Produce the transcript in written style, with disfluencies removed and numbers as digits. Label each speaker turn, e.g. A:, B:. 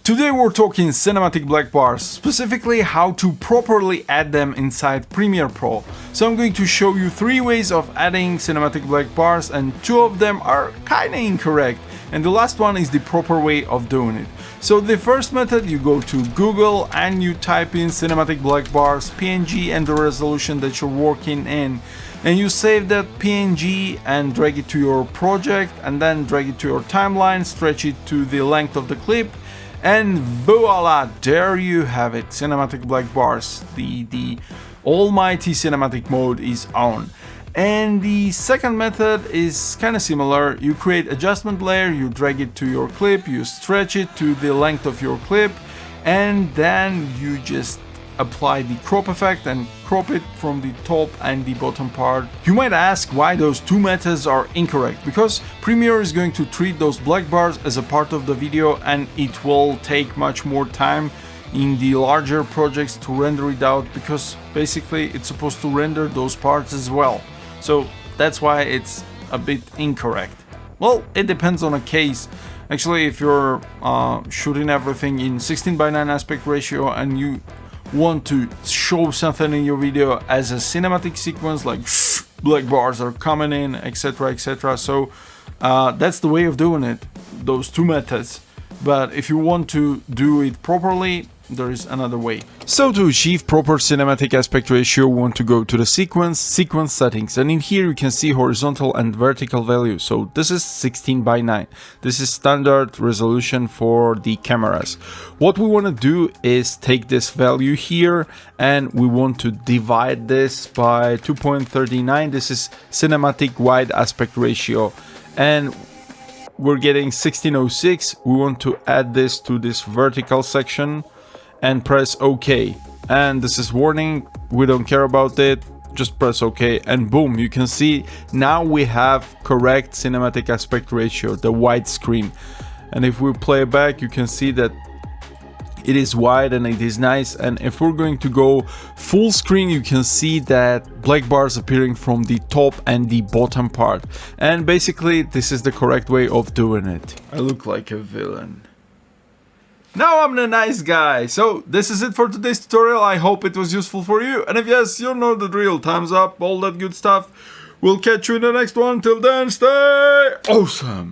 A: Today we're talking cinematic black bars, specifically how to properly add them inside Premiere Pro. So I'm going to show you 3 ways of adding cinematic black bars, and 2 of them are kinda incorrect, and the last one is the proper way of doing it. So the first method, you go to Google and you type in cinematic black bars PNG and the resolution that you're working in, and you save that PNG and drag it to your project, and then drag it to your timeline, stretch it to the length of the clip, and voila, there you have it, cinematic black bars. The almighty cinematic mode is on. And the second method is kind of similar. You create adjustment layer, you drag it to your clip, you stretch it to the length of your clip, and then you just apply the crop effect and crop it from the top and the bottom part. You might ask why those 2 methods are incorrect, because Premiere is going to treat those black bars as a part of the video, and it will take much more time in the larger projects to render it out, because basically it's supposed to render those parts as well. So that's why it's a bit incorrect. Well, it depends on a case. Actually, if you're shooting everything in 16:9 aspect ratio and you want to show something in your video as a cinematic sequence, like black bars are coming in, etc, etc, so that's the way of doing it, those 2 methods. But if you want to do it properly, there is another way. So to achieve proper cinematic aspect ratio, we want to go to the sequence settings, and in here you can see horizontal and vertical values. So this is 16:9. This is standard resolution for the cameras. What we want to do is take this value here and we want to divide this by 2.39. This is cinematic wide aspect ratio, and we're getting 1606. We want to add this to this vertical section and press OK. And this is warning, we don't care about it, just press OK, and boom, you can see now we have correct cinematic aspect ratio, the widescreen. And if we play back, you can see that it is wide and it is nice. And if we're going to go full screen, you can see that black bars appearing from the top and the bottom part. And basically this is the correct way of doing it. I look like a villain. Now I'm the nice guy. So this is it for today's tutorial. I hope it was useful for you, and if yes, you know the drill, thumbs up, all that good stuff. We'll catch you in the next one. Till then, stay awesome.